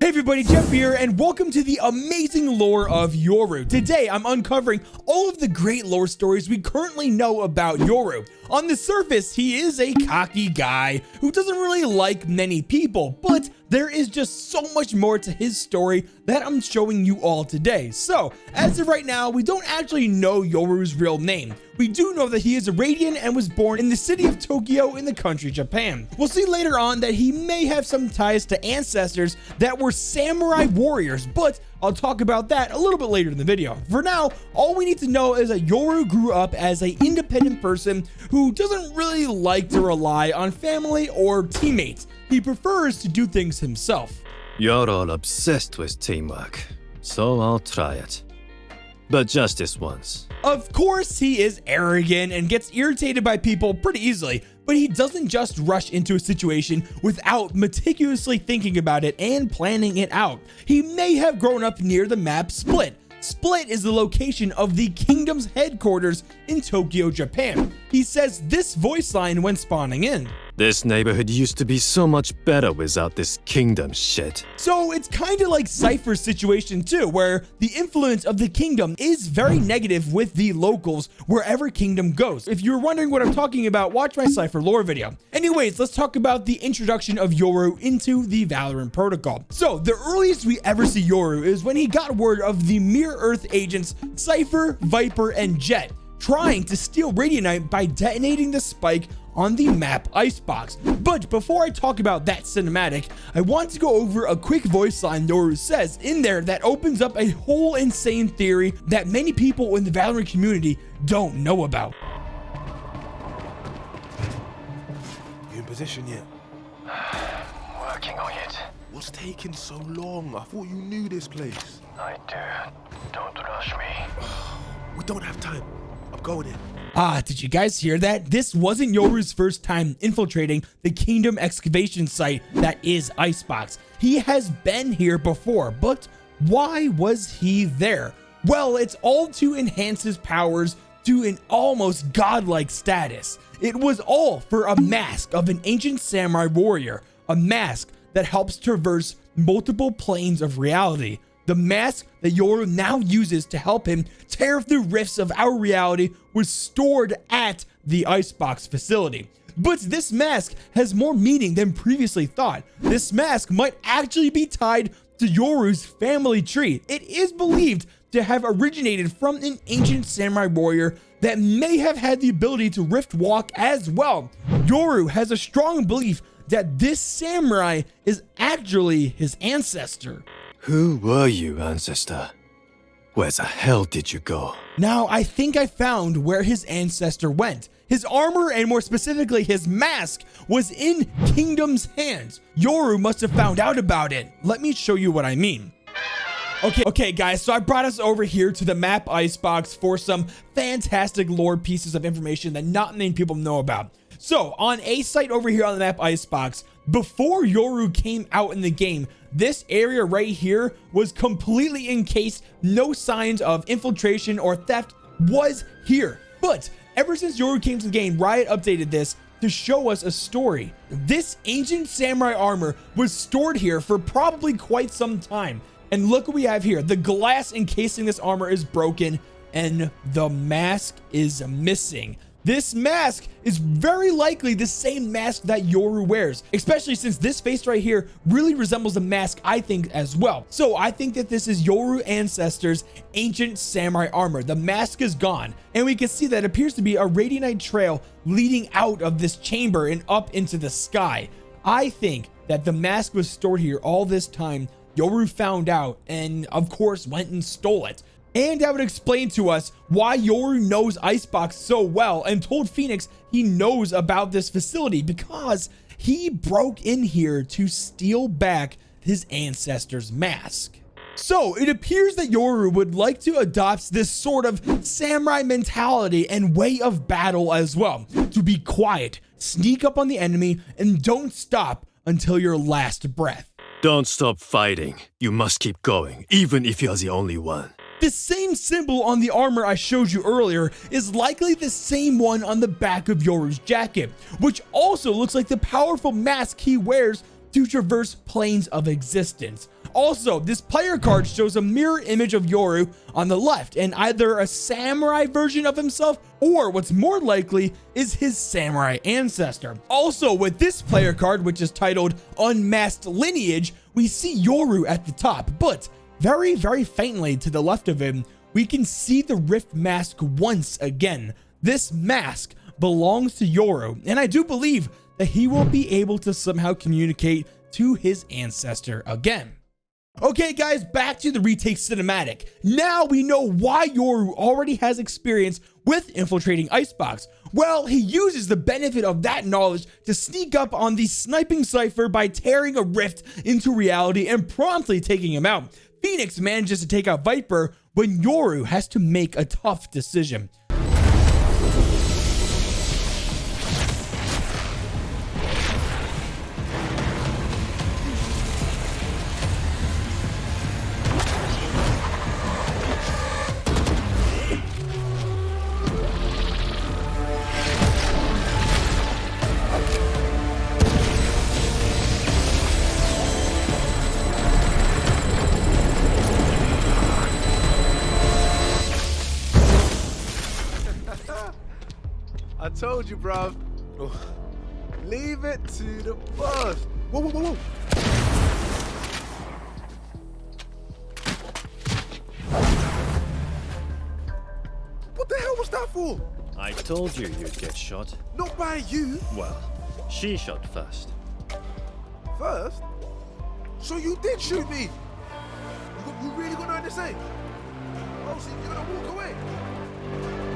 everybody, Jeppy here, and welcome to the amazing lore of Yoru. Today, I'm uncovering all of the great lore stories we currently know about Yoru. On the surface, he is a cocky guy who doesn't really like many people, but there is just so much more to his story that I'm showing you all today. So, as of right now, we don't actually know Yoru's real name. We do know that he is a Radiant and was born in the city of Tokyo in the country Japan. We'll see later on that he may have some ties to ancestors that were samurai warriors, but I'll talk about that a little bit later in the video. For now, all we need to know is that Yoru grew up as an independent person who doesn't really like to rely on family or teammates. He prefers to do things himself. You're all obsessed with teamwork, so I'll try it. But just this once. Of course, he is arrogant and gets irritated by people pretty easily, but he doesn't just rush into a situation without meticulously thinking about it and planning it out. He may have grown up near the map Split. Split is the location of the kingdom's headquarters in Tokyo, Japan. He says this voice line when spawning in. This neighborhood used to be so much better without this kingdom shit. So it's kind of like Cypher's situation too, where the influence of the kingdom is very negative with the locals wherever kingdom goes. If you're wondering what I'm talking about, watch my Cypher lore video. Anyways, let's talk about the introduction of Yoru into the Valorant protocol. So the earliest we ever see Yoru is when he got word of the Mirror Earth agents Cypher, Viper, and JETT trying to steal Radiant by detonating the spike on the map Icebox. But before I talk about that cinematic, I want to go over a quick voice line Yoru says in there that opens up a whole insane theory that many people in the Valorant community don't know about. You in position yet? Working on it. What's taking so long? I thought you knew this place. I do. Don't rush me. We don't have time. I'm going in. Did you guys hear that? This wasn't Yoru's first time infiltrating the kingdom excavation site that is Icebox. He has been here before, but why was he there? Well, it's all to enhance his powers to an almost godlike status. It was all for a mask of an ancient samurai warrior, a mask that helps traverse multiple planes of reality. The mask that Yoru now uses to help him tear the rifts of our reality was stored at the Icebox facility. But this mask has more meaning than previously thought. This mask might actually be tied to Yoru's family tree. It is believed to have originated from an ancient samurai warrior that may have had the ability to rift walk as well. Yoru has a strong belief that this samurai is actually his ancestor. Who were you, ancestor? Where the hell did you go? Now, I think I found where his ancestor went. His armor, and more specifically his mask, was in Kingdom's hands. Yoru must have found out about it. Let me show you what I mean. Okay guys, so I brought us over here to the map Icebox for some fantastic lore pieces of information that not many people know about. So on a site over here on the map Icebox, before Yoru came out in the game, this area right here was completely encased. No signs of infiltration or theft was here. But ever since Yoru came to the game, Riot updated this to show us a story. This ancient samurai armor was stored here for probably quite some time. And look what we have here. The glass encasing this armor is broken and the mask is missing. This mask is very likely the same mask that Yoru wears, especially since this face right here really resembles a mask, I think, as well. So I think that this is Yoru ancestors' ancient samurai armor. The mask is gone, and we can see that it appears to be a radiant trail leading out of this chamber and up into the sky. I think that the mask was stored here all this time. Yoru found out and, of course, went and stole it. And that would explain to us why Yoru knows Icebox so well and told Phoenix he knows about this facility, because he broke in here to steal back his ancestor's mask. So it appears that Yoru would like to adopt this sort of samurai mentality and way of battle as well. To be quiet, sneak up on the enemy, and don't stop until your last breath. Don't stop fighting. You must keep going, even if you're the only one. The same symbol on the armor I showed you earlier is likely the same one on the back of Yoru's jacket, which also looks like the powerful mask he wears to traverse planes of existence. Also, this player card shows a mirror image of Yoru on the left, and either a samurai version of himself or what's more likely is his samurai ancestor. Also, with this player card, which is titled Unmasked Lineage, we see Yoru at the top, but very, very faintly to the left of him, we can see the Rift mask once again. This mask belongs to Yoru, and I do believe that he will be able to somehow communicate to his ancestor again. Okay guys, back to the retake cinematic. Now we know why Yoru already has experience with infiltrating Icebox. Well, he uses the benefit of that knowledge to sneak up on the sniping Cypher by tearing a rift into reality and promptly taking him out. Phoenix manages to take out Viper when Yoru has to make a tough decision. I told you, bruv. Leave it to the boss. Whoa, whoa, whoa, whoa. What the hell was that for? I told you you'd get shot. Not by you. Well, she shot first. First? So you did shoot me? You really got nothing to say? Oh, so you're gonna walk away?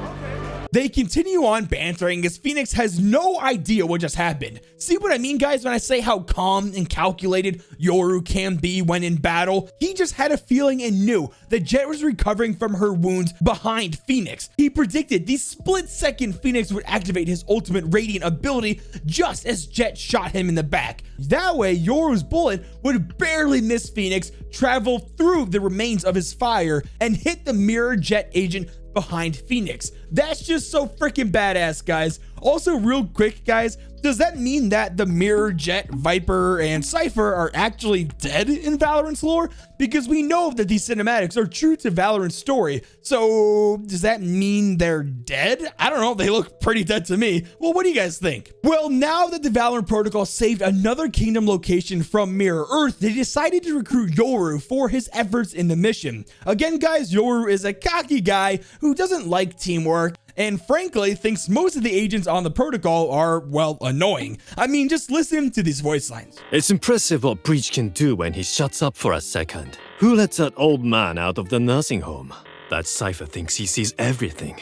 Okay. They continue on bantering as Phoenix has no idea what just happened. See what I mean, guys, when I say how calm and calculated Yoru can be when in battle? He just had a feeling and knew that Jett was recovering from her wounds behind Phoenix. He predicted the split second Phoenix would activate his ultimate radiant ability just as Jett shot him in the back. That way, Yoru's bullet would barely miss Phoenix, travel through the remains of his fire, and hit the mirror Jett agent behind Phoenix. That's just so freaking badass, guys. Also, real quick, guys, does that mean that the Mirror, Jett, Viper, and Cypher are actually dead in Valorant's lore? Because we know that these cinematics are true to Valorant's story. So does that mean they're dead? I don't know. They look pretty dead to me. Well, what do you guys think? Well, now that the Valorant protocol saved another kingdom location from Mirror Earth, they decided to recruit Yoru for his efforts in the mission. Again, guys, Yoru is a cocky guy who doesn't like teamwork, and frankly thinks most of the agents on the protocol are, well, annoying. I mean, just listen to these voice lines. It's impressive what Breach can do when he shuts up for a second. Who let that old man out of the nursing home? That Cypher thinks he sees everything.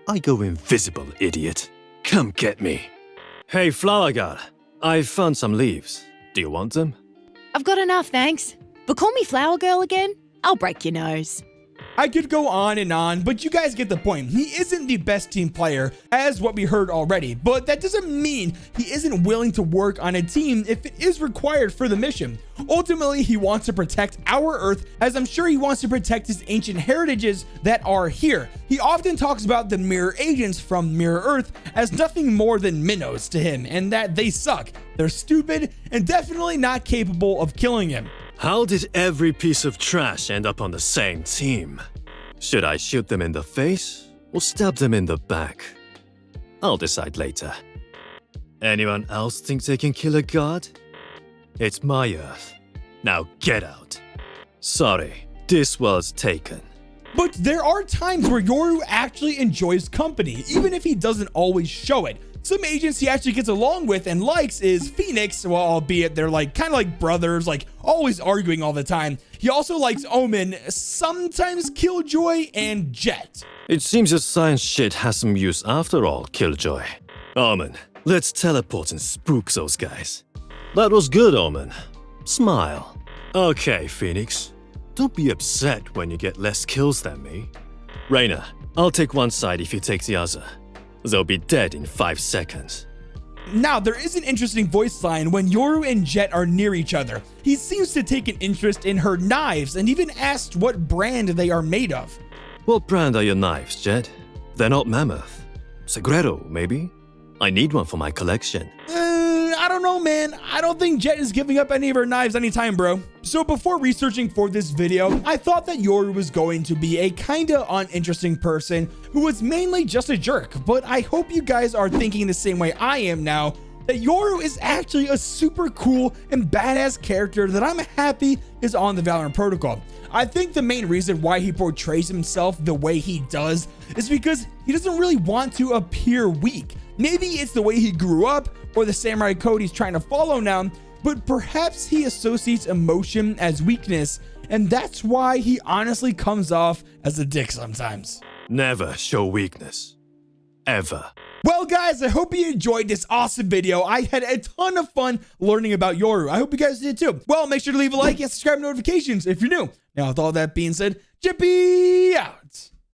I go invisible, idiot. Come get me. Hey, Flower Girl, I found some leaves. Do you want them? I've got enough, thanks. But call me Flower Girl again, I'll break your nose. I could go on and on, but you guys get the point. He isn't the best team player, as what we heard already, but that doesn't mean he isn't willing to work on a team if it is required for the mission. Ultimately, he wants to protect our Earth, as I'm sure he wants to protect his ancient heritages that are here. He often talks about the mirror agents from Mirror Earth as nothing more than minnows to him, and that they suck. They're stupid and definitely not capable of killing him. How did every piece of trash end up on the same team? Should I shoot them in the face or stab them in the back? I'll decide later. Anyone else think they can kill a god? It's my Earth. Now get out. Sorry, this was taken. But there are times where Yoru actually enjoys company, even if he doesn't always show it. Some agents he actually gets along with and likes is Phoenix, well, albeit they're like kind of like brothers, like always arguing all the time. He also likes Omen, sometimes Killjoy, and Jett. It seems your science shit has some use after all, Killjoy. Omen, let's teleport and spook those guys. That was good, Omen. Smile. Okay, Phoenix. Don't be upset when you get less kills than me. Reyna, I'll take one side if you take the other. They'll be dead in 5 seconds. Now, there is an interesting voice line when Yoru and Jett are near each other. He seems to take an interest in her knives and even asked what brand they are made of. What brand are your knives, Jett? They're not Mammoth. Segredo, maybe? I need one for my collection. I don't know, know, man. I don't think Jett is giving up any of her knives anytime, bro. So before researching for this video, I thought that Yoru was going to be a kinda uninteresting person who was mainly just a jerk, but I hope you guys are thinking the same way I am now, that Yoru is actually a super cool and badass character that I'm happy is on the Valorant protocol. I think the main reason why he portrays himself the way he does is because he doesn't really want to appear weak. Maybe it's the way he grew up or the samurai code he's trying to follow now, but perhaps he associates emotion as weakness, and that's why he honestly comes off as a dick sometimes. Never show weakness. Ever. Well, guys, I hope you enjoyed this awesome video. I had a ton of fun learning about Yoru. I hope you guys did too. Well, make sure to leave a like and subscribe notifications if you're new. Now, with all that being said, Jeppy out.